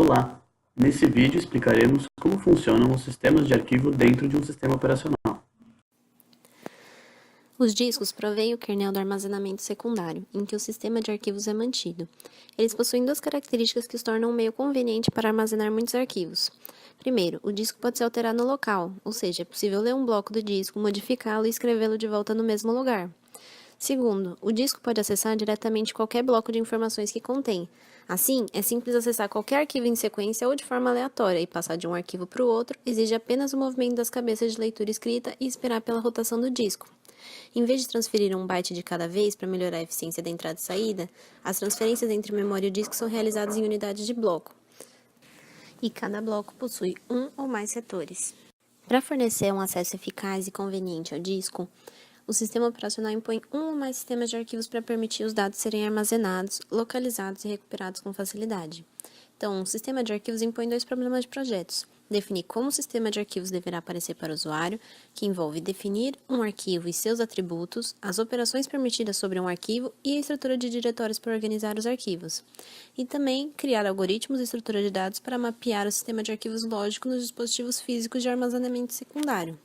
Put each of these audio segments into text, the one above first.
Olá! Nesse vídeo explicaremos como funcionam os sistemas de arquivo dentro de um sistema operacional. Os discos provêm o kernel do armazenamento secundário, em que o sistema de arquivos é mantido. Eles possuem duas características que os tornam um meio conveniente para armazenar muitos arquivos. Primeiro, o disco pode ser alterado no local, ou seja, é possível ler um bloco do disco, modificá-lo e escrevê-lo de volta no mesmo lugar. Segundo, o disco pode acessar diretamente qualquer bloco de informações que contém. Assim, é simples acessar qualquer arquivo em sequência ou de forma aleatória, e passar de um arquivo para o outro exige apenas o movimento das cabeças de leitura e escrita e esperar pela rotação do disco. Em vez de transferir um byte de cada vez para melhorar a eficiência da entrada e saída, as transferências entre memória e o disco são realizadas em unidades de bloco, e cada bloco possui um ou mais setores. Para fornecer um acesso eficaz e conveniente ao disco, o sistema operacional impõe um ou mais sistemas de arquivos para permitir os dados serem armazenados, localizados e recuperados com facilidade. Então, um sistema de arquivos impõe dois problemas de projetos: definir como o sistema de arquivos deverá aparecer para o usuário, que envolve definir um arquivo e seus atributos, as operações permitidas sobre um arquivo e a estrutura de diretórios para organizar os arquivos. E também criar algoritmos e estrutura de dados para mapear o sistema de arquivos lógico nos dispositivos físicos de armazenamento secundário.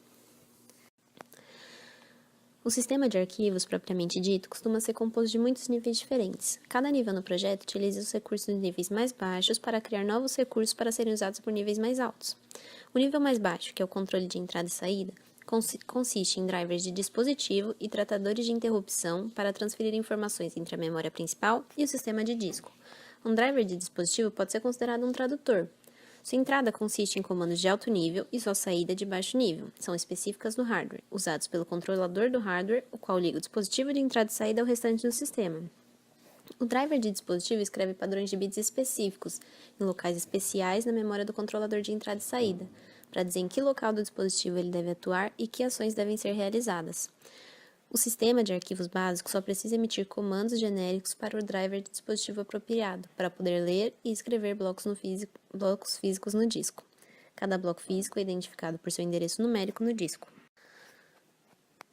O sistema de arquivos, propriamente dito, costuma ser composto de muitos níveis diferentes. Cada nível no projeto utiliza os recursos de níveis mais baixos para criar novos recursos para serem usados por níveis mais altos. O nível mais baixo, que é o controle de entrada e saída, consiste em drivers de dispositivo e tratadores de interrupção para transferir informações entre a memória principal e o sistema de disco. Um driver de dispositivo pode ser considerado um tradutor. Sua entrada consiste em comandos de alto nível e sua saída de baixo nível. São específicas do hardware, usados pelo controlador do hardware, o qual liga o dispositivo de entrada e saída ao restante do sistema. O driver de dispositivo escreve padrões de bits específicos, em locais especiais na memória do controlador de entrada e saída, para dizer em que local do dispositivo ele deve atuar e que ações devem ser realizadas. O sistema de arquivos básico só precisa emitir comandos genéricos para o driver de dispositivo apropriado, para poder ler e escrever blocos físicos no disco. Cada bloco físico é identificado por seu endereço numérico no disco.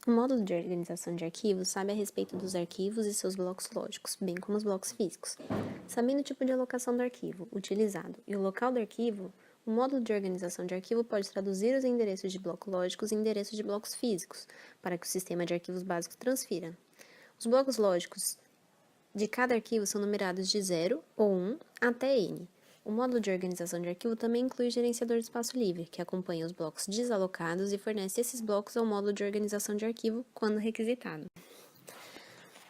O módulo de organização de arquivos sabe a respeito dos arquivos e seus blocos lógicos, bem como os blocos físicos. Sabendo o tipo de alocação do arquivo utilizado e o local do arquivo, o módulo de organização de arquivo pode traduzir os endereços de blocos lógicos em endereços de blocos físicos, para que o sistema de arquivos básico transfira. Os blocos lógicos de cada arquivo são numerados de 0 ou 1 até n. O módulo de organização de arquivo também inclui o gerenciador de espaço livre, que acompanha os blocos desalocados e fornece esses blocos ao módulo de organização de arquivo quando requisitado.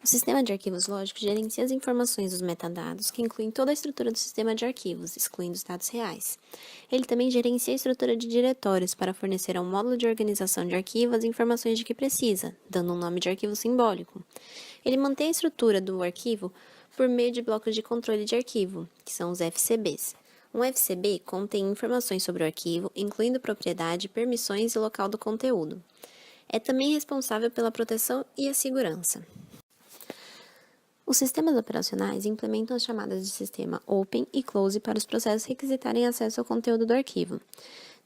O sistema de arquivos lógicos gerencia as informações dos metadados, que incluem toda a estrutura do sistema de arquivos, excluindo os dados reais. Ele também gerencia a estrutura de diretórios para fornecer ao módulo de organização de arquivo as informações de que precisa, dando um nome de arquivo simbólico. Ele mantém a estrutura do arquivo por meio de blocos de controle de arquivo, que são os FCBs. Um FCB contém informações sobre o arquivo, incluindo propriedade, permissões e local do conteúdo. É também responsável pela proteção e a segurança. Os sistemas operacionais implementam as chamadas de sistema Open e Close para os processos requisitarem acesso ao conteúdo do arquivo.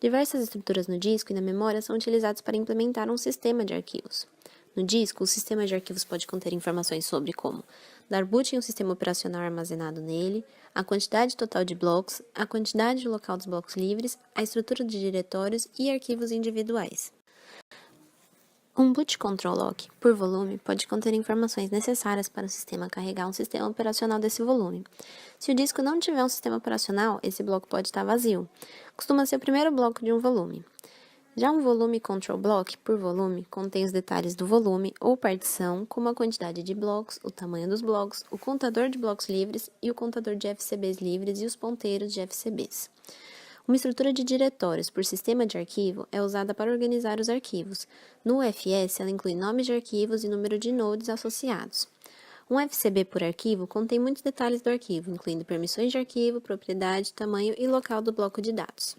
Diversas estruturas no disco e na memória são utilizadas para implementar um sistema de arquivos. No disco, o sistema de arquivos pode conter informações sobre como dar boot em um sistema operacional armazenado nele, a quantidade total de blocos, a quantidade local dos blocos livres, a estrutura de diretórios e arquivos individuais. Um boot control lock, por volume, pode conter informações necessárias para o sistema carregar um sistema operacional desse volume. Se o disco não tiver um sistema operacional, esse bloco pode estar vazio. Costuma ser o primeiro bloco de um volume. Já um volume control block, por volume, contém os detalhes do volume ou partição, como a quantidade de blocos, o tamanho dos blocos, o contador de blocos livres e o contador de FCBs livres e os ponteiros de FCBs. Uma estrutura de diretórios por sistema de arquivo é usada para organizar os arquivos. No UFS, ela inclui nomes de arquivos e número de nodes associados. Um FCB por arquivo contém muitos detalhes do arquivo, incluindo permissões de arquivo, propriedade, tamanho e local do bloco de dados.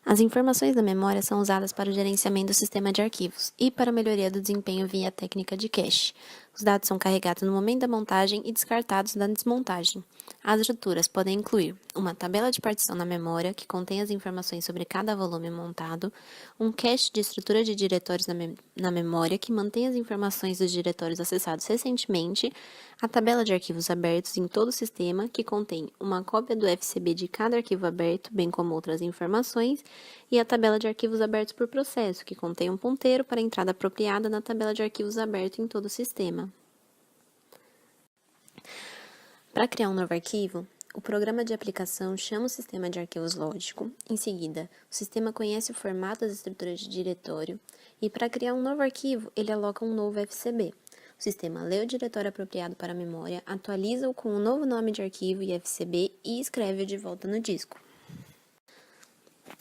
As informações da memória são usadas para o gerenciamento do sistema de arquivos e para a melhoria do desempenho via técnica de cache. Os dados são carregados no momento da montagem e descartados na desmontagem. As estruturas podem incluir uma tabela de partição na memória, que contém as informações sobre cada volume montado, um cache de estrutura de diretórios na memória, que mantém as informações dos diretórios acessados recentemente, a tabela de arquivos abertos em todo o sistema, que contém uma cópia do FCB de cada arquivo aberto, bem como outras informações, e a tabela de arquivos abertos por processo, que contém um ponteiro para a entrada apropriada na tabela de arquivos aberto em todo o sistema. Para criar um novo arquivo, o programa de aplicação chama o sistema de arquivos lógico. Em seguida, o sistema conhece o formato das estruturas de diretório e, para criar um novo arquivo, ele aloca um novo FCB. O sistema lê o diretório apropriado para a memória, atualiza-o com um novo nome de arquivo e FCB e escreve-o de volta no disco.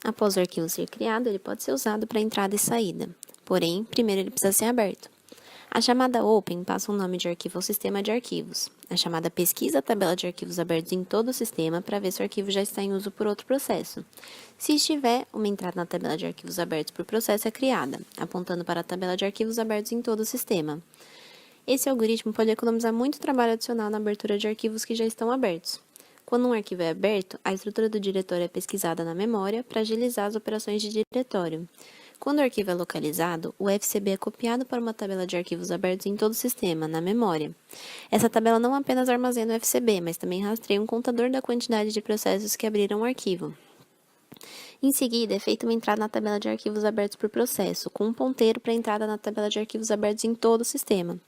Após o arquivo ser criado, ele pode ser usado para entrada e saída. Porém, primeiro ele precisa ser aberto. A chamada Open passa um nome de arquivo ao sistema de arquivos. A chamada pesquisa a tabela de arquivos abertos em todo o sistema para ver se o arquivo já está em uso por outro processo. Se estiver, uma entrada na tabela de arquivos abertos por processo é criada, apontando para a tabela de arquivos abertos em todo o sistema. Esse algoritmo pode economizar muito trabalho adicional na abertura de arquivos que já estão abertos. Quando um arquivo é aberto, a estrutura do diretório é pesquisada na memória para agilizar as operações de diretório. Quando o arquivo é localizado, o FCB é copiado para uma tabela de arquivos abertos em todo o sistema, na memória. Essa tabela não apenas armazena o FCB, mas também rastreia um contador da quantidade de processos que abriram o arquivo. Em seguida, é feita uma entrada na tabela de arquivos abertos por processo, com um ponteiro para a entrada na tabela de arquivos abertos em todo o sistema,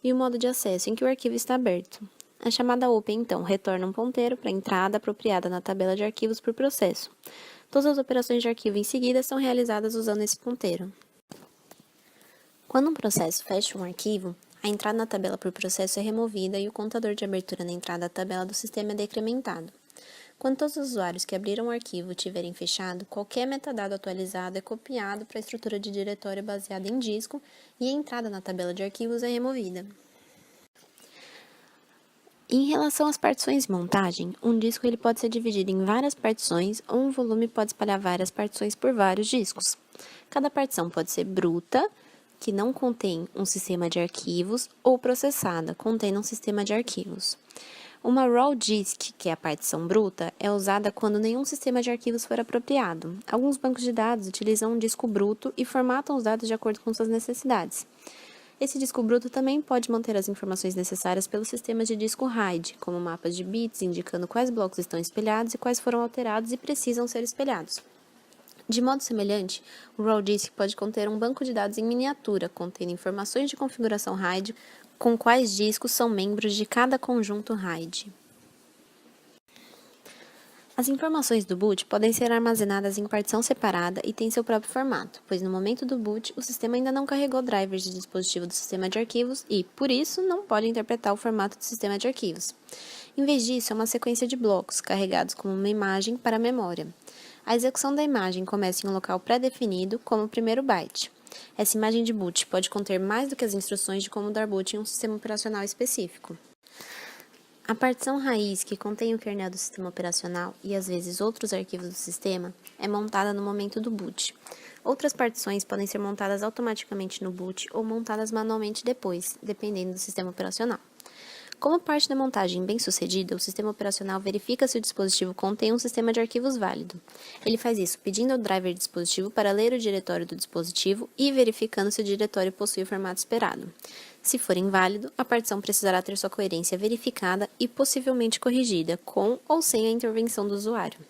e o modo de acesso em que o arquivo está aberto. A chamada Open, então, retorna um ponteiro para a entrada apropriada na tabela de arquivos por processo. Todas as operações de arquivo em seguida são realizadas usando esse ponteiro. Quando um processo fecha um arquivo, a entrada na tabela por processo é removida e o contador de abertura na entrada da tabela do sistema é decrementado. Quando todos os usuários que abriram o arquivo tiverem fechado, qualquer metadado atualizado é copiado para a estrutura de diretório baseada em disco e a entrada na tabela de arquivos é removida. Em relação às partições de montagem, um disco ele pode ser dividido em várias partições ou um volume pode espalhar várias partições por vários discos. Cada partição pode ser bruta, que não contém um sistema de arquivos, ou processada, contendo um sistema de arquivos. Uma raw disk, que é a partição bruta, é usada quando nenhum sistema de arquivos for apropriado. Alguns bancos de dados utilizam um disco bruto e formatam os dados de acordo com suas necessidades. Esse disco bruto também pode manter as informações necessárias pelos sistemas de disco RAID, como mapas de bits indicando quais blocos estão espelhados e quais foram alterados e precisam ser espelhados. De modo semelhante, o raw disk pode conter um banco de dados em miniatura, contendo informações de configuração RAID com quais discos são membros de cada conjunto RAID. As informações do boot podem ser armazenadas em partição separada e têm seu próprio formato, pois no momento do boot, o sistema ainda não carregou drivers de dispositivo do sistema de arquivos e, por isso, não pode interpretar o formato do sistema de arquivos. Em vez disso, é uma sequência de blocos, carregados como uma imagem para a memória. A execução da imagem começa em um local pré-definido, como o primeiro byte. Essa imagem de boot pode conter mais do que as instruções de como dar boot em um sistema operacional específico. A partição raiz, que contém o kernel do sistema operacional e às vezes outros arquivos do sistema, é montada no momento do boot. Outras partições podem ser montadas automaticamente no boot ou montadas manualmente depois, dependendo do sistema operacional. Como parte da montagem bem-sucedida, o sistema operacional verifica se o dispositivo contém um sistema de arquivos válido. Ele faz isso pedindo ao driver do dispositivo para ler o diretório do dispositivo e verificando se o diretório possui o formato esperado. Se for inválido, a partição precisará ter sua coerência verificada e possivelmente corrigida, com ou sem a intervenção do usuário.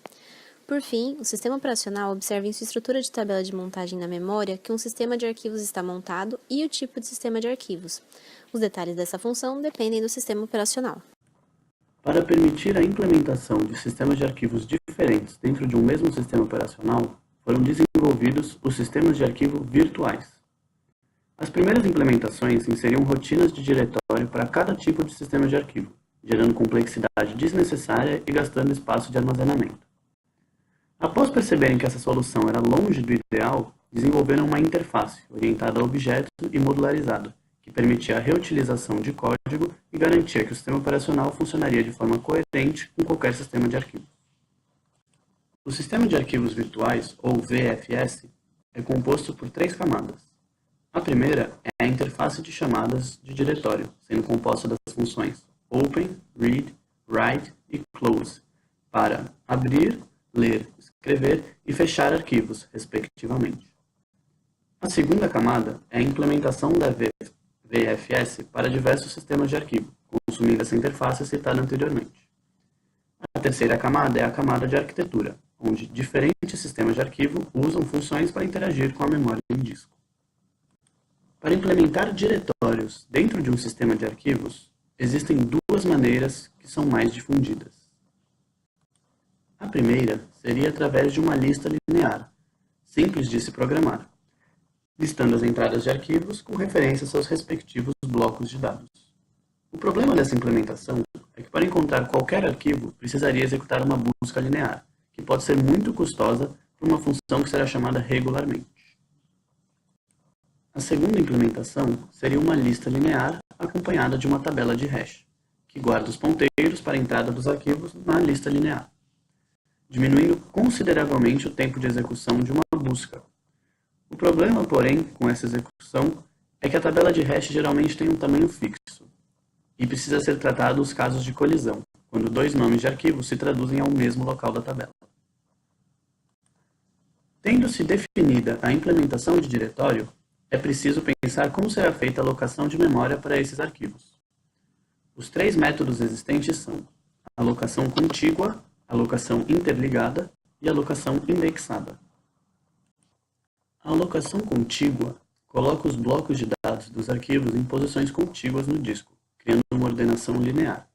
Por fim, o sistema operacional observa em sua estrutura de tabela de montagem na memória que um sistema de arquivos está montado e o tipo de sistema de arquivos. Os detalhes dessa função dependem do sistema operacional. Para permitir a implementação de sistemas de arquivos diferentes dentro de um mesmo sistema operacional, foram desenvolvidos os sistemas de arquivo virtuais. As primeiras implementações inseriam rotinas de diretório para cada tipo de sistema de arquivo, gerando complexidade desnecessária e gastando espaço de armazenamento. Após perceberem que essa solução era longe do ideal, desenvolveram uma interface orientada a objetos e modularizada, que permitia a reutilização de código e garantia que o sistema operacional funcionaria de forma coerente com qualquer sistema de arquivos. O sistema de arquivos virtuais, ou VFS, é composto por 3 camadas: A primeira é a interface de chamadas de diretório, sendo composta das funções open, read, write e close, para abrir, ler, escrever e fechar arquivos, respectivamente. A segunda camada é a implementação da VFS para diversos sistemas de arquivo, consumindo essa interface citada anteriormente. A terceira camada é a camada de arquitetura, onde diferentes sistemas de arquivo usam funções para interagir com a memória em disco. Para implementar diretórios dentro de um sistema de arquivos, existem duas maneiras que são mais difundidas. A primeira seria através de uma lista linear, simples de se programar, listando as entradas de arquivos com referência aos seus respectivos blocos de dados. O problema dessa implementação é que para encontrar qualquer arquivo, precisaria executar uma busca linear, que pode ser muito custosa por uma função que será chamada regularmente. A segunda implementação seria uma lista linear acompanhada de uma tabela de hash, que guarda os ponteiros para a entrada dos arquivos na lista linear, diminuindo consideravelmente o tempo de execução de uma busca. O problema, porém, com essa execução é que a tabela de hash geralmente tem um tamanho fixo, e precisa ser tratado os casos de colisão, quando dois nomes de arquivos se traduzem ao mesmo local da tabela. Tendo-se definida a implementação de diretório, é preciso pensar como será feita a alocação de memória para esses arquivos. Os três métodos existentes são a alocação contígua, a alocação interligada e a alocação indexada. A alocação contígua coloca os blocos de dados dos arquivos em posições contíguas no disco, criando uma ordenação linear.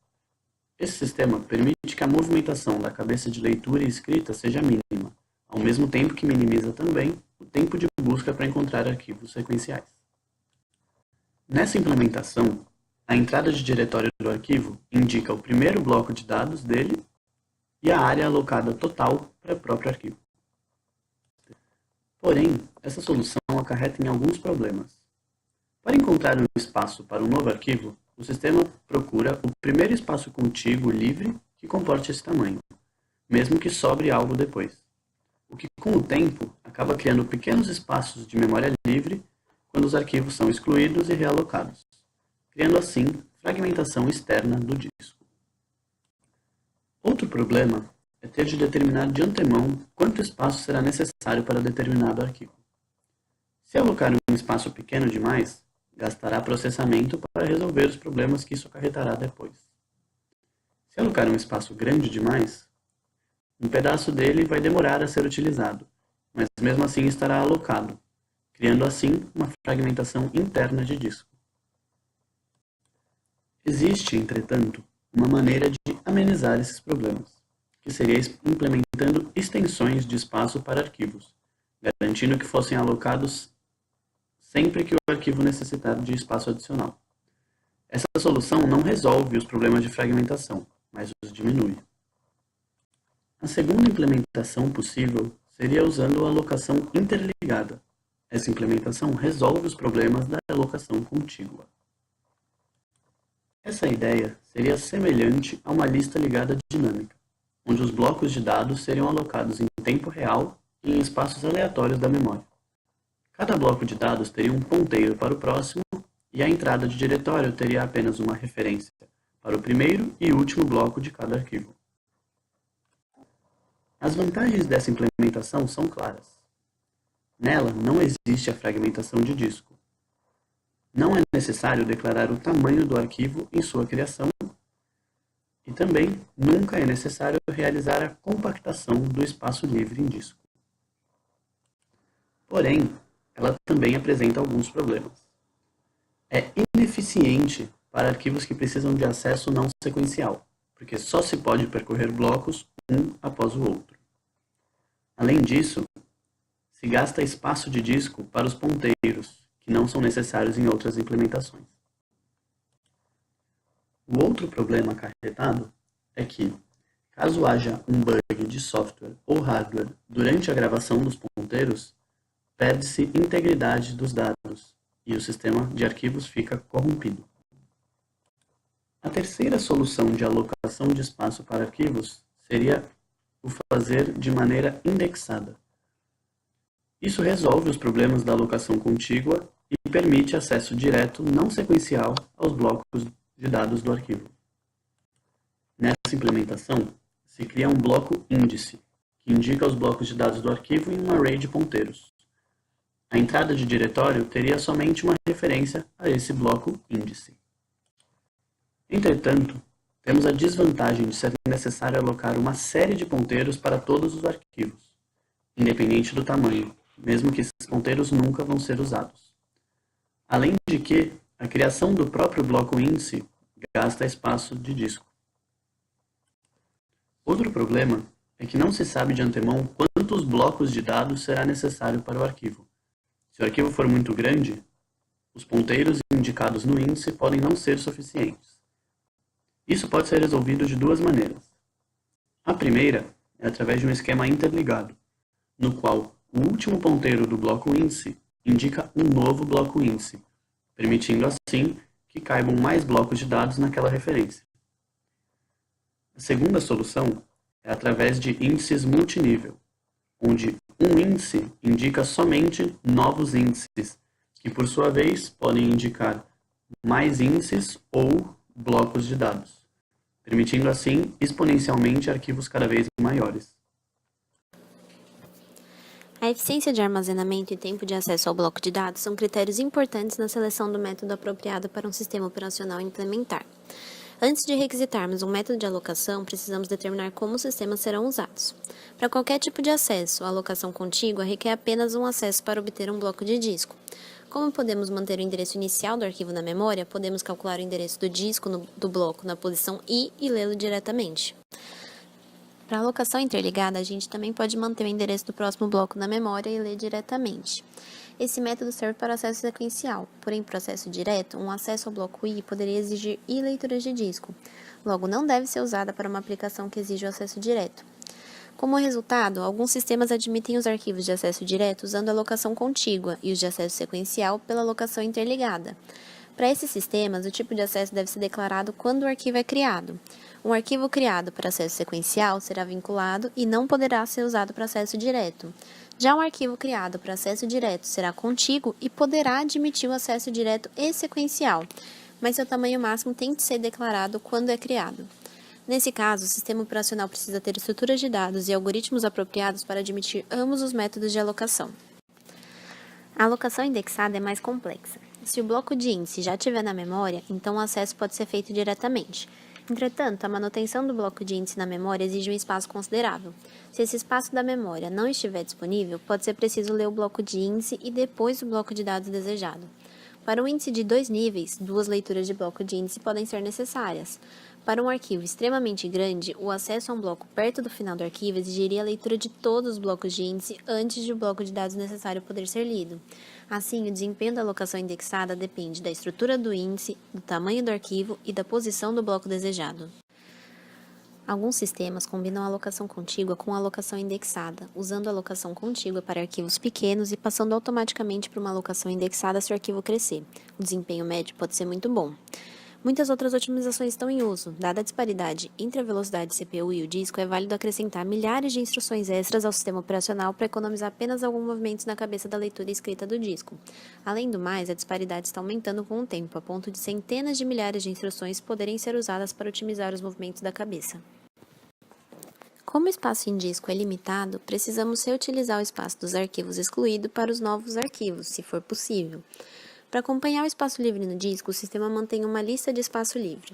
Esse sistema permite que a movimentação da cabeça de leitura e escrita seja mínima, ao mesmo tempo que minimiza também o tempo de busca para encontrar arquivos sequenciais. Nessa implementação, a entrada de diretório do arquivo indica o primeiro bloco de dados dele e a área alocada total para o próprio arquivo. Porém, essa solução acarreta em alguns problemas. Para encontrar um espaço para um novo arquivo, o sistema procura o primeiro espaço contíguo livre que comporte esse tamanho, mesmo que sobre algo depois. O que, com o tempo, acaba criando pequenos espaços de memória livre quando os arquivos são excluídos e realocados, criando assim fragmentação externa do disco. Outro problema é ter de determinar de antemão quanto espaço será necessário para determinado arquivo. Se alocar um espaço pequeno demais, gastará processamento para resolver os problemas que isso acarretará depois. Se alocar um espaço grande demais, um pedaço dele vai demorar a ser utilizado, mas mesmo assim estará alocado, criando assim uma fragmentação interna de disco. Existe, entretanto, uma maneira de amenizar esses problemas, que seria implementando extensões de espaço para arquivos, garantindo que fossem alocados sempre que o arquivo necessitar de espaço adicional. Essa solução não resolve os problemas de fragmentação, mas os diminui. A segunda implementação possível seria usando a alocação interligada. Essa implementação resolve os problemas da alocação contígua. Essa ideia seria semelhante a uma lista ligada dinâmica, onde os blocos de dados seriam alocados em tempo real e em espaços aleatórios da memória. Cada bloco de dados teria um ponteiro para o próximo e a entrada de diretório teria apenas uma referência para o primeiro e último bloco de cada arquivo. As vantagens dessa implementação são claras. Nela não existe a fragmentação de disco. Não é necessário declarar o tamanho do arquivo em sua criação e também nunca é necessário realizar a compactação do espaço livre em disco. Porém, ela também apresenta alguns problemas. É ineficiente para arquivos que precisam de acesso não sequencial, porque só se pode percorrer blocos um após o outro. Além disso, se gasta espaço de disco para os ponteiros, que não são necessários em outras implementações. O outro problema acarretado é que, caso haja um bug de software ou hardware durante a gravação dos ponteiros, perde-se integridade dos dados e o sistema de arquivos fica corrompido. A terceira solução de alocação de espaço para arquivos seria o fazer de maneira indexada. Isso resolve os problemas da alocação contígua e permite acesso direto não sequencial aos blocos de dados do arquivo. Nessa implementação, se cria um bloco índice, que indica os blocos de dados do arquivo em um array de ponteiros. A entrada de diretório teria somente uma referência a esse bloco índice. Entretanto, temos a desvantagem de ser necessário alocar uma série de ponteiros para todos os arquivos, independente do tamanho, mesmo que esses ponteiros nunca vão ser usados. Além de que, a criação do próprio bloco índice gasta espaço de disco. Outro problema é que não se sabe de antemão quantos blocos de dados será necessário para o arquivo. Se o arquivo for muito grande, os ponteiros indicados no índice podem não ser suficientes. Isso pode ser resolvido de duas maneiras. A primeira é através de um esquema interligado, no qual o último ponteiro do bloco índice indica um novo bloco índice, permitindo assim que caibam mais blocos de dados naquela referência. A segunda solução é através de índices multinível, onde um índice indica somente novos índices, que por sua vez podem indicar mais índices ou blocos de dados, permitindo assim exponencialmente arquivos cada vez maiores. A eficiência de armazenamento e tempo de acesso ao bloco de dados são critérios importantes na seleção do método apropriado para um sistema operacional implementar. Antes de requisitarmos um método de alocação, precisamos determinar como os sistemas serão usados. Para qualquer tipo de acesso, a alocação contígua requer apenas um acesso para obter um bloco de disco. Como podemos manter o endereço inicial do arquivo na memória, podemos calcular o endereço do disco do bloco na posição I e lê-lo diretamente. Para alocação interligada, a gente também pode manter o endereço do próximo bloco na memória e ler diretamente. Esse método serve para acesso sequencial, porém, em processo direto, um acesso ao bloco I poderia exigir I leituras de disco, logo não deve ser usada para uma aplicação que exige o acesso direto. Como resultado, alguns sistemas admitem os arquivos de acesso direto usando a alocação contígua e os de acesso sequencial pela alocação interligada. Para esses sistemas, o tipo de acesso deve ser declarado quando o arquivo é criado. Um arquivo criado para acesso sequencial será vinculado e não poderá ser usado para acesso direto. Já um arquivo criado para acesso direto será contíguo e poderá admitir o acesso direto e sequencial, mas seu tamanho máximo tem de ser declarado quando é criado. Nesse caso, o sistema operacional precisa ter estruturas de dados e algoritmos apropriados para admitir ambos os métodos de alocação. A alocação indexada é mais complexa. Se o bloco de índice já estiver na memória, então o acesso pode ser feito diretamente. Entretanto, a manutenção do bloco de índice na memória exige um espaço considerável. Se esse espaço da memória não estiver disponível, pode ser preciso ler o bloco de índice e depois o bloco de dados desejado. Para um índice de 2 níveis, 2 leituras de bloco de índice podem ser necessárias. Para um arquivo extremamente grande, o acesso a um bloco perto do final do arquivo exigiria a leitura de todos os blocos de índice antes de o bloco de dados necessário poder ser lido. Assim, o desempenho da alocação indexada depende da estrutura do índice, do tamanho do arquivo e da posição do bloco desejado. Alguns sistemas combinam a alocação contígua com a alocação indexada, usando a alocação contígua para arquivos pequenos e passando automaticamente para uma alocação indexada se o arquivo crescer. O desempenho médio pode ser muito bom. Muitas outras otimizações estão em uso. Dada a disparidade entre a velocidade CPU e o disco, é válido acrescentar milhares de instruções extras ao sistema operacional para economizar apenas alguns movimentos na cabeça da leitura e escrita do disco. Além do mais, a disparidade está aumentando com o tempo, a ponto de centenas de milhares de instruções poderem ser usadas para otimizar os movimentos da cabeça. Como o espaço em disco é limitado, precisamos reutilizar o espaço dos arquivos excluído para os novos arquivos, se for possível. Para acompanhar o espaço livre no disco, o sistema mantém uma lista de espaço livre.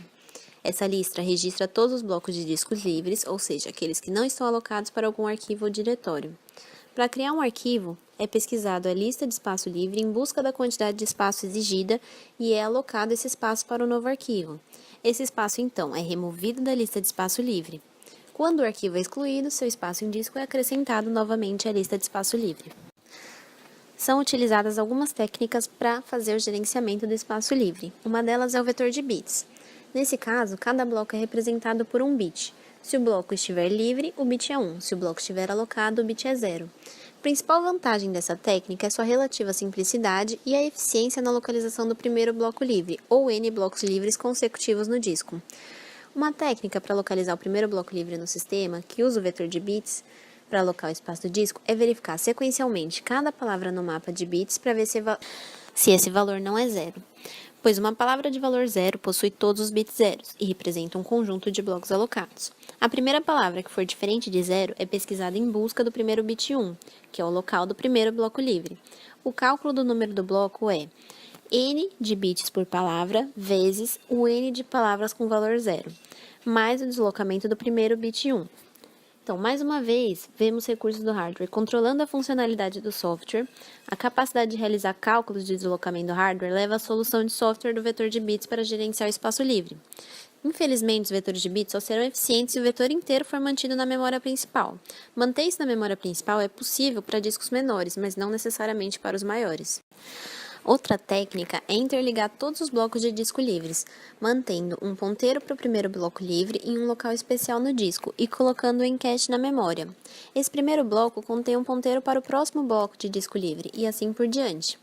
Essa lista registra todos os blocos de discos livres, ou seja, aqueles que não estão alocados para algum arquivo ou diretório. Para criar um arquivo, é pesquisado a lista de espaço livre em busca da quantidade de espaço exigida e é alocado esse espaço para o novo arquivo. Esse espaço, então, é removido da lista de espaço livre. Quando o arquivo é excluído, seu espaço em disco é acrescentado novamente à lista de espaço livre. São utilizadas algumas técnicas para fazer o gerenciamento do espaço livre. Uma delas é o vetor de bits. Nesse caso, cada bloco é representado por um bit. Se o bloco estiver livre, o bit é 1. Se o bloco estiver alocado, o bit é 0. A principal vantagem dessa técnica é sua relativa simplicidade e a eficiência na localização do primeiro bloco livre, ou N blocos livres consecutivos no disco. Uma técnica para localizar o primeiro bloco livre no sistema, que usa o vetor de bits, para alocar o espaço do disco, é verificar sequencialmente cada palavra no mapa de bits para ver se esse valor não é zero, pois uma palavra de valor zero possui todos os bits zeros e representa um conjunto de blocos alocados. A primeira palavra que for diferente de zero é pesquisada em busca do primeiro bit 1, que é o local do primeiro bloco livre. O cálculo do número do bloco é n de bits por palavra vezes o n de palavras com valor zero, mais o deslocamento do primeiro bit 1. Então, mais uma vez, vemos recursos do hardware controlando a funcionalidade do software. A capacidade de realizar cálculos de deslocamento do hardware leva à solução de software do vetor de bits para gerenciar o espaço livre. Infelizmente, os vetores de bits só serão eficientes se o vetor inteiro for mantido na memória principal. Manter isso na memória principal é possível para discos menores, mas não necessariamente para os maiores. Outra técnica é interligar todos os blocos de disco livres, mantendo um ponteiro para o primeiro bloco livre em um local especial no disco e colocando-o em cache na memória. Esse primeiro bloco contém um ponteiro para o próximo bloco de disco livre e assim por diante.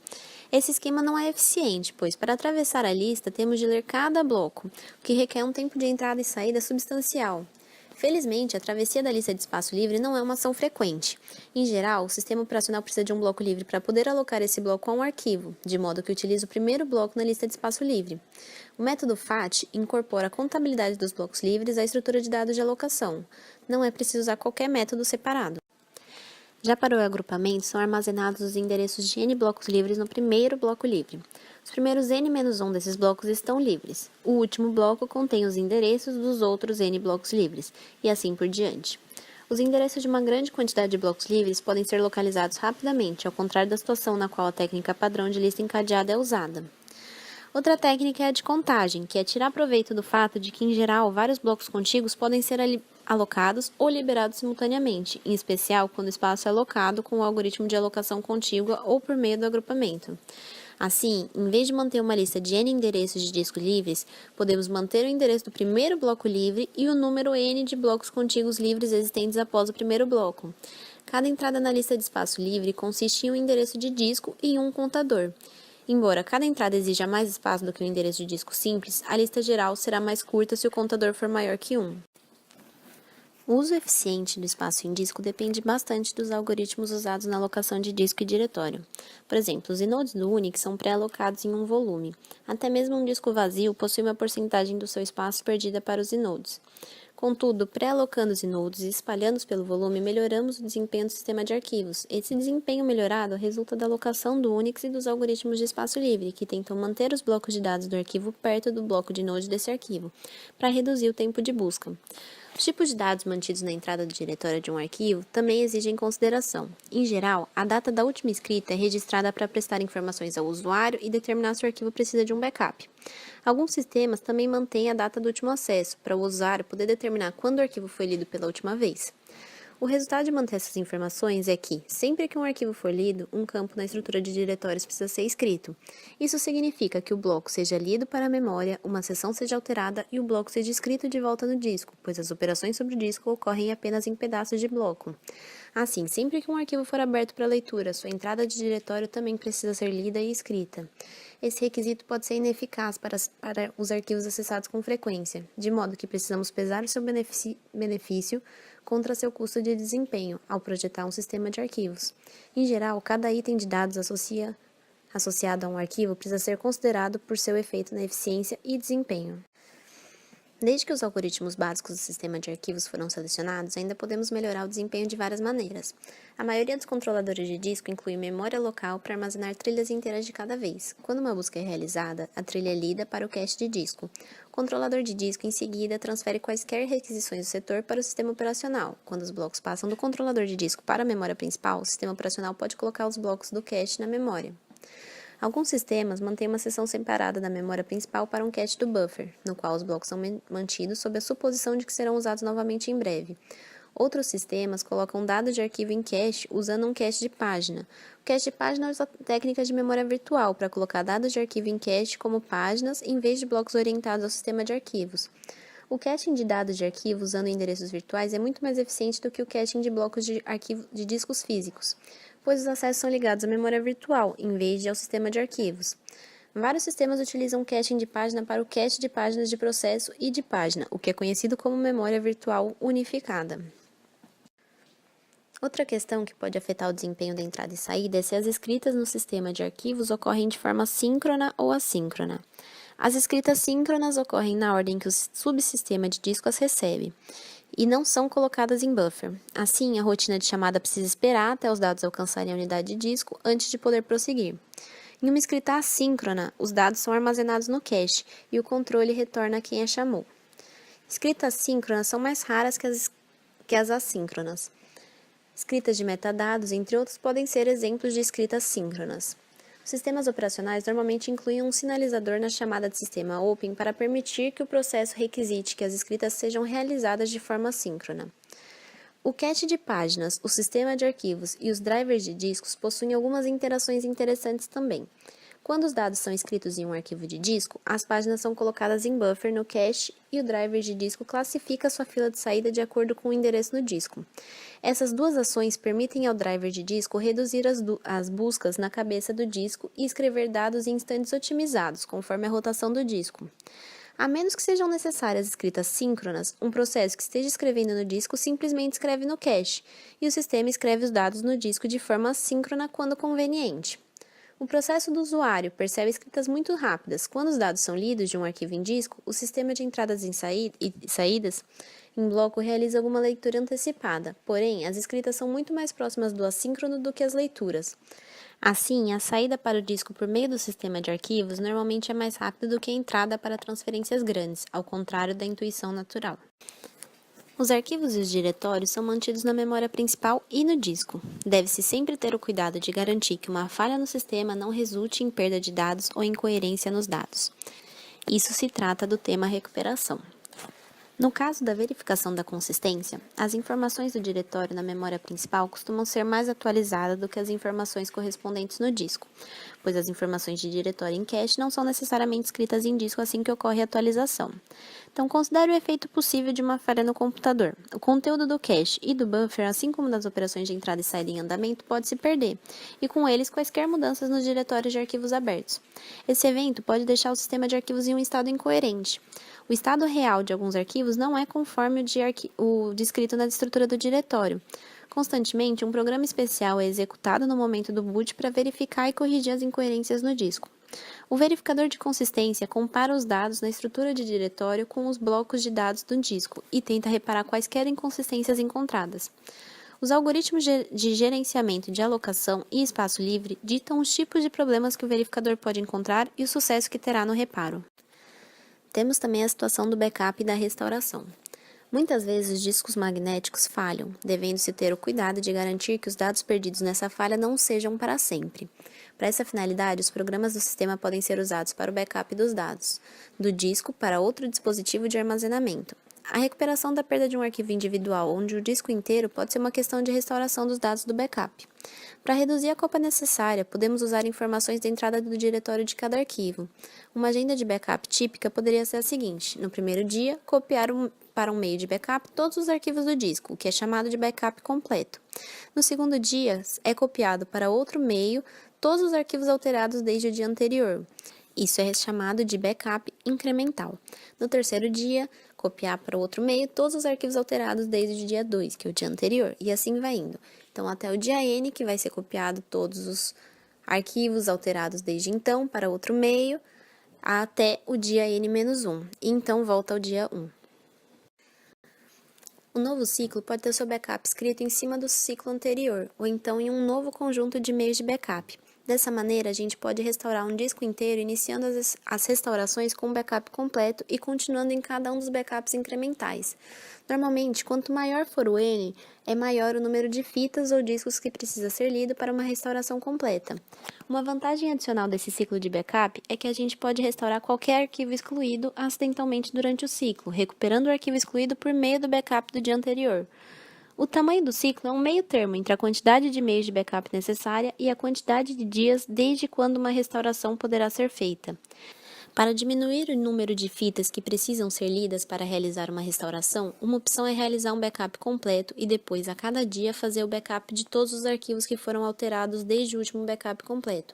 Esse esquema não é eficiente, pois para atravessar a lista temos de ler cada bloco, o que requer um tempo de entrada e saída substancial. Felizmente, a travessia da lista de espaço livre não é uma ação frequente. Em geral, o sistema operacional precisa de um bloco livre para poder alocar esse bloco a um arquivo, de modo que utiliza o primeiro bloco na lista de espaço livre. O método FAT incorpora a contabilidade dos blocos livres à estrutura de dados de alocação. Não é preciso usar qualquer método separado. Já para o agrupamento, são armazenados os endereços de n blocos livres no primeiro bloco livre. Os primeiros n-1 desses blocos estão livres. O último bloco contém os endereços dos outros n blocos livres, e assim por diante. Os endereços de uma grande quantidade de blocos livres podem ser localizados rapidamente, ao contrário da situação na qual a técnica padrão de lista encadeada é usada. Outra técnica é a de contagem, que é tirar proveito do fato de que, em geral, vários blocos contíguos podem ser alocados ou liberados simultaneamente, em especial quando o espaço é alocado com o algoritmo de alocação contígua ou por meio do agrupamento. Assim, em vez de manter uma lista de n endereços de discos livres, podemos manter o endereço do primeiro bloco livre e o número n de blocos contíguos livres existentes após o primeiro bloco. Cada entrada na lista de espaço livre consiste em um endereço de disco e um contador. Embora cada entrada exija mais espaço do que o endereço de disco simples, a lista geral será mais curta se o contador for maior que 1. O uso eficiente do espaço em disco depende bastante dos algoritmos usados na alocação de disco e diretório. Por exemplo, os inodes do Unix são pré-alocados em um volume. Até mesmo um disco vazio possui uma porcentagem do seu espaço perdida para os inodes. Contudo, pré-alocando os inodes e espalhando-os pelo volume, melhoramos o desempenho do sistema de arquivos. Esse desempenho melhorado resulta da alocação do Unix e dos algoritmos de espaço livre, que tentam manter os blocos de dados do arquivo perto do bloco de inodes desse arquivo, para reduzir o tempo de busca. Os tipos de dados mantidos na entrada do diretório de um arquivo também exigem consideração. Em geral, a data da última escrita é registrada para prestar informações ao usuário e determinar se o arquivo precisa de um backup. Alguns sistemas também mantêm a data do último acesso, para o usuário poder determinar quando o arquivo foi lido pela última vez. O resultado de manter essas informações é que, sempre que um arquivo for lido, um campo na estrutura de diretórios precisa ser escrito. Isso significa que o bloco seja lido para a memória, uma seção seja alterada e o bloco seja escrito de volta no disco, pois as operações sobre o disco ocorrem apenas em pedaços de bloco. Assim, sempre que um arquivo for aberto para leitura, sua entrada de diretório também precisa ser lida e escrita. Esse requisito pode ser ineficaz para os arquivos acessados com frequência, de modo que precisamos pesar o seu benefício contra seu custo de desempenho ao projetar um sistema de arquivos. Em geral, cada item de dados associado a um arquivo precisa ser considerado por seu efeito na eficiência e desempenho. Desde que os algoritmos básicos do sistema de arquivos foram selecionados, ainda podemos melhorar o desempenho de várias maneiras. A maioria dos controladores de disco inclui memória local para armazenar trilhas inteiras de cada vez. Quando uma busca é realizada, a trilha é lida para o cache de disco. O controlador de disco, em seguida, transfere quaisquer requisições do setor para o sistema operacional. Quando os blocos passam do controlador de disco para a memória principal, o sistema operacional pode colocar os blocos do cache na memória. Alguns sistemas mantêm uma seção separada da memória principal para um cache do buffer, no qual os blocos são mantidos sob a suposição de que serão usados novamente em breve. Outros sistemas colocam dados de arquivo em cache usando um cache de página. O cache de página usa técnicas de memória virtual para colocar dados de arquivo em cache como páginas em vez de blocos orientados ao sistema de arquivos. O caching de dados de arquivo usando endereços virtuais é muito mais eficiente do que o caching de blocos de arquivo de discos físicos, pois os acessos são ligados à memória virtual, em vez de ao sistema de arquivos. Vários sistemas utilizam caching de página para o cache de páginas de processo e de página, o que é conhecido como memória virtual unificada. Outra questão que pode afetar o desempenho da entrada e saída é se as escritas no sistema de arquivos ocorrem de forma síncrona ou assíncrona. As escritas síncronas ocorrem na ordem que o subsistema de disco as recebe e não são colocadas em buffer. Assim, a rotina de chamada precisa esperar até os dados alcançarem a unidade de disco antes de poder prosseguir. Em uma escrita assíncrona, os dados são armazenados no cache e o controle retorna a quem a chamou. Escritas síncronas são mais raras que as assíncronas. Escritas de metadados, entre outros, podem ser exemplos de escritas síncronas. Os sistemas operacionais normalmente incluem um sinalizador na chamada de sistema open para permitir que o processo requisite que as escritas sejam realizadas de forma síncrona. O cache de páginas, o sistema de arquivos e os drivers de discos possuem algumas interações interessantes também. Quando os dados são escritos em um arquivo de disco, as páginas são colocadas em buffer no cache e o driver de disco classifica sua fila de saída de acordo com o endereço no disco. Essas duas ações permitem ao driver de disco reduzir as buscas na cabeça do disco e escrever dados em instantes otimizados, conforme a rotação do disco. A menos que sejam necessárias escritas síncronas, um processo que esteja escrevendo no disco simplesmente escreve no cache, e o sistema escreve os dados no disco de forma assíncrona quando conveniente. O processo do usuário percebe escritas muito rápidas. Quando os dados são lidos de um arquivo em disco, o sistema de entradas e saídas em bloco realiza alguma leitura antecipada, porém, as escritas são muito mais próximas do assíncrono do que as leituras. Assim, a saída para o disco por meio do sistema de arquivos normalmente é mais rápida do que a entrada para transferências grandes, ao contrário da intuição natural. Os arquivos e os diretórios são mantidos na memória principal e no disco. Deve-se sempre ter o cuidado de garantir que uma falha no sistema não resulte em perda de dados ou incoerência nos dados. Isso se trata do tema recuperação. No caso da verificação da consistência, as informações do diretório na memória principal costumam ser mais atualizadas do que as informações correspondentes no disco, pois as informações de diretório em cache não são necessariamente escritas em disco assim que ocorre a atualização. Então, considere o efeito possível de uma falha no computador. O conteúdo do cache e do buffer, assim como das operações de entrada e saída em andamento, pode se perder, e com eles quaisquer mudanças nos diretórios de arquivos abertos. Esse evento pode deixar o sistema de arquivos em um estado incoerente. O estado real de alguns arquivos não é conforme o descrito na estrutura do diretório. Constantemente, um programa especial é executado no momento do boot para verificar e corrigir as incoerências no disco. O verificador de consistência compara os dados na estrutura de diretório com os blocos de dados do disco e tenta reparar quaisquer inconsistências encontradas. Os algoritmos de gerenciamento de alocação e espaço livre ditam os tipos de problemas que o verificador pode encontrar e o sucesso que terá no reparo. Temos também a situação do backup e da restauração. Muitas vezes os discos magnéticos falham, devendo-se ter o cuidado de garantir que os dados perdidos nessa falha não sejam para sempre. Para essa finalidade, os programas do sistema podem ser usados para o backup dos dados, do disco para outro dispositivo de armazenamento. A recuperação da perda de um arquivo individual, onde o disco inteiro, pode ser uma questão de restauração dos dados do backup. Para reduzir a cópia necessária, podemos usar informações da entrada do diretório de cada arquivo. Uma agenda de backup típica poderia ser a seguinte: no primeiro dia, copiar para um meio de backup todos os arquivos do disco, o que é chamado de backup completo. No segundo dia, é copiado para outro meio todos os arquivos alterados desde o dia anterior. Isso é chamado de backup incremental. No terceiro dia, copiar para outro meio todos os arquivos alterados desde o dia 2, que é o dia anterior, e assim vai indo. Então, até o dia N, que vai ser copiado todos os arquivos alterados desde então para outro meio, até o dia N-1, e então volta ao dia 1. O novo ciclo pode ter seu backup escrito em cima do ciclo anterior, ou então em um novo conjunto de meios de backup. Dessa maneira, a gente pode restaurar um disco inteiro, iniciando as restaurações com um backup completo e continuando em cada um dos backups incrementais. Normalmente, quanto maior for o N, é maior o número de fitas ou discos que precisa ser lido para uma restauração completa. Uma vantagem adicional desse ciclo de backup é que a gente pode restaurar qualquer arquivo excluído acidentalmente durante o ciclo, recuperando o arquivo excluído por meio do backup do dia anterior. O tamanho do ciclo é um meio termo entre a quantidade de meios de backup necessária e a quantidade de dias desde quando uma restauração poderá ser feita. Para diminuir o número de fitas que precisam ser lidas para realizar uma restauração, uma opção é realizar um backup completo e depois, a cada dia, fazer o backup de todos os arquivos que foram alterados desde o último backup completo.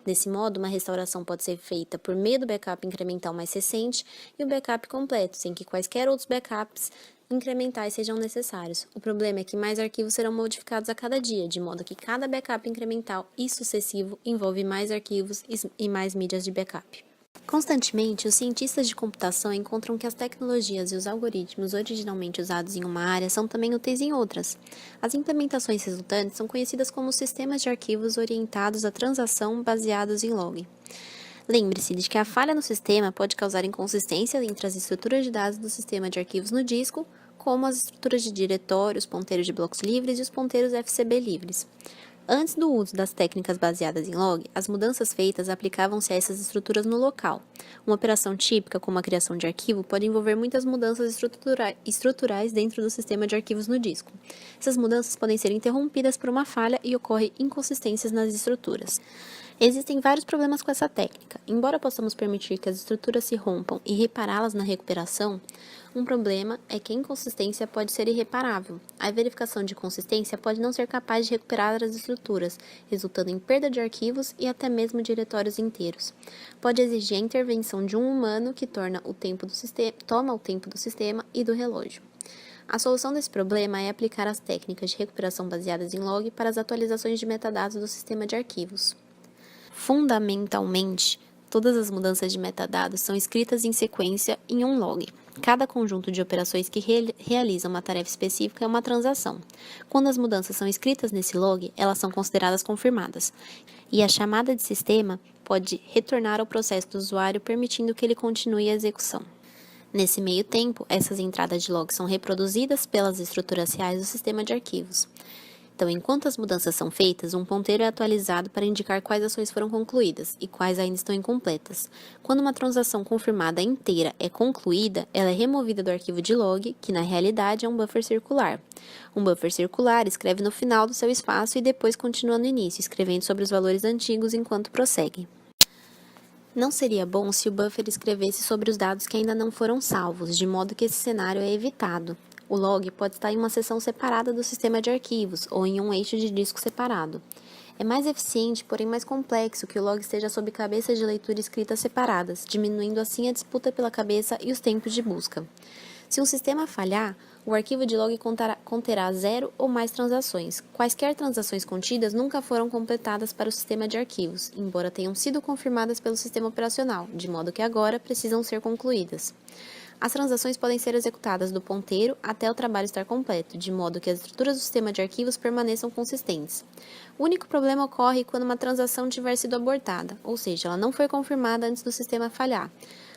Desse modo, uma restauração pode ser feita por meio do backup incremental mais recente e o backup completo, sem que quaisquer outros backups incrementais sejam necessários. O problema é que mais arquivos serão modificados a cada dia, de modo que cada backup incremental e sucessivo envolve mais arquivos e mais mídias de backup. Constantemente, os cientistas de computação encontram que as tecnologias e os algoritmos originalmente usados em uma área são também úteis em outras. As implementações resultantes são conhecidas como sistemas de arquivos orientados à transação baseados em log. Lembre-se de que a falha no sistema pode causar inconsistência entre as estruturas de dados do sistema de arquivos no disco, como as estruturas de diretório, os ponteiros de blocos livres e os ponteiros FCB livres. Antes do uso das técnicas baseadas em log, as mudanças feitas aplicavam-se a essas estruturas no local. Uma operação típica, como a criação de arquivo, pode envolver muitas mudanças estruturais dentro do sistema de arquivos no disco. Essas mudanças podem ser interrompidas por uma falha e ocorrem inconsistências nas estruturas. Existem vários problemas com essa técnica. Embora possamos permitir que as estruturas se rompam e repará-las na recuperação, um problema é que a inconsistência pode ser irreparável. A verificação de consistência pode não ser capaz de recuperar as estruturas, resultando em perda de arquivos e até mesmo diretórios inteiros. Pode exigir a intervenção de um humano que toma o tempo do sistema e do relógio. A solução desse problema é aplicar as técnicas de recuperação baseadas em log para as atualizações de metadados do sistema de arquivos. Fundamentalmente, todas as mudanças de metadados são escritas em sequência em um log. Cada conjunto de operações que realizam uma tarefa específica é uma transação. Quando as mudanças são escritas nesse log, elas são consideradas confirmadas, e a chamada de sistema pode retornar ao processo do usuário, permitindo que ele continue a execução. Nesse meio tempo, essas entradas de log são reproduzidas pelas estruturas reais do sistema de arquivos. Então, enquanto as mudanças são feitas, um ponteiro é atualizado para indicar quais ações foram concluídas e quais ainda estão incompletas. Quando uma transação confirmada inteira é concluída, ela é removida do arquivo de log, que na realidade é um buffer circular. Um buffer circular escreve no final do seu espaço e depois continua no início, escrevendo sobre os valores antigos enquanto prossegue. Não seria bom se o buffer escrevesse sobre os dados que ainda não foram salvos, de modo que esse cenário é evitado. O log pode estar em uma seção separada do sistema de arquivos ou em um eixo de disco separado. É mais eficiente, porém mais complexo, que o log esteja sob cabeças de leitura escritas separadas, diminuindo assim a disputa pela cabeça e os tempos de busca. Se um sistema falhar, o arquivo de log conterá 0 ou mais transações. Quaisquer transações contidas nunca foram completadas para o sistema de arquivos, embora tenham sido confirmadas pelo sistema operacional, de modo que agora precisam ser concluídas. As transações podem ser executadas do ponteiro até o trabalho estar completo, de modo que as estruturas do sistema de arquivos permaneçam consistentes. O único problema ocorre quando uma transação tiver sido abortada, ou seja, ela não foi confirmada antes do sistema falhar.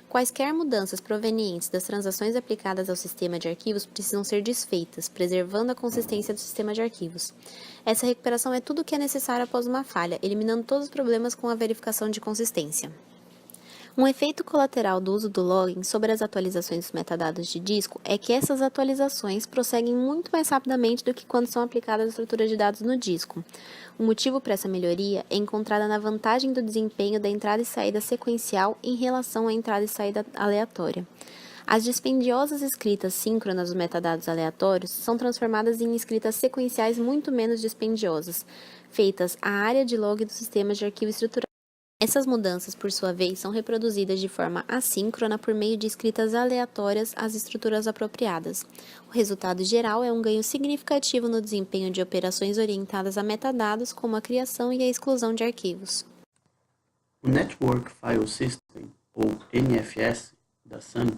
Quaisquer mudanças provenientes das transações aplicadas ao sistema de arquivos precisam ser desfeitas, preservando a consistência do sistema de arquivos. Essa recuperação é tudo o que é necessário após uma falha, eliminando todos os problemas com a verificação de consistência. Um efeito colateral do uso do logging sobre as atualizações dos metadados de disco é que essas atualizações prosseguem muito mais rapidamente do que quando são aplicadas às estruturas de dados no disco. O motivo para essa melhoria é encontrada na vantagem do desempenho da entrada e saída sequencial em relação à entrada e saída aleatória. As dispendiosas escritas síncronas dos metadados aleatórios são transformadas em escritas sequenciais muito menos dispendiosas, feitas à área de log dos sistemas de arquivo estrutural. Essas mudanças, por sua vez, são reproduzidas de forma assíncrona por meio de escritas aleatórias às estruturas apropriadas. O resultado geral é um ganho significativo no desempenho de operações orientadas a metadados, como a criação e a exclusão de arquivos. O Network File System, ou NFS, da Sun,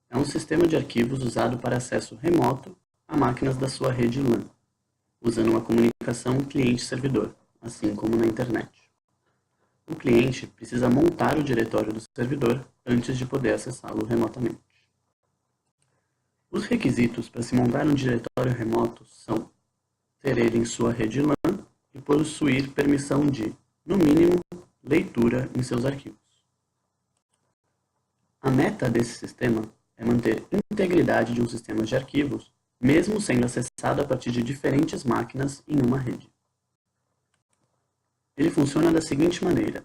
é um sistema de arquivos usado para acesso remoto a máquinas da sua rede LAN, usando uma comunicação cliente-servidor, assim como na internet. O cliente precisa montar o diretório do servidor antes de poder acessá-lo remotamente. Os requisitos para se montar um diretório remoto são ter ele em sua rede LAN e possuir permissão de, no mínimo, leitura em seus arquivos. A meta desse sistema é manter integridade de um sistema de arquivos, mesmo sendo acessado a partir de diferentes máquinas em uma rede. Ele funciona da seguinte maneira.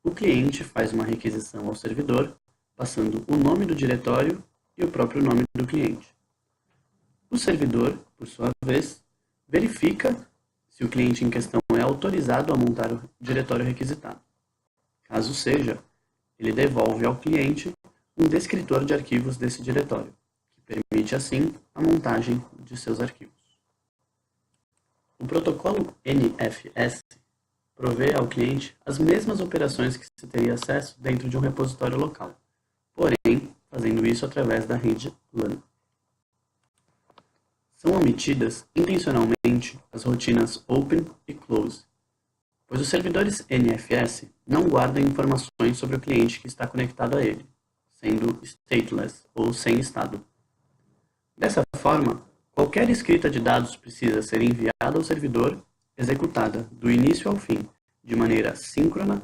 O cliente faz uma requisição ao servidor, passando o nome do diretório e o próprio nome do cliente. O servidor, por sua vez, verifica se o cliente em questão é autorizado a montar o diretório requisitado. Caso seja, ele devolve ao cliente um descritor de arquivos desse diretório, que Permite, assim, a montagem de seus arquivos. O protocolo NFS provê ao cliente as mesmas operações que se teria acesso dentro de um repositório local, porém, fazendo isso através da rede LAN. São omitidas intencionalmente as rotinas Open e Close, pois os servidores NFS não guardam informações sobre o cliente que está conectado a ele, sendo stateless ou sem estado. Dessa forma, qualquer escrita de dados precisa ser enviada ao servidor, executada do início ao fim, de maneira síncrona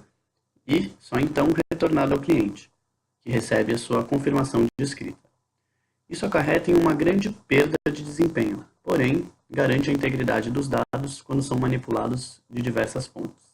e só então retornada ao cliente, que recebe a sua confirmação de escrita. Isso acarreta em uma grande perda de desempenho, porém, garante a integridade dos dados quando são manipulados de diversas fontes.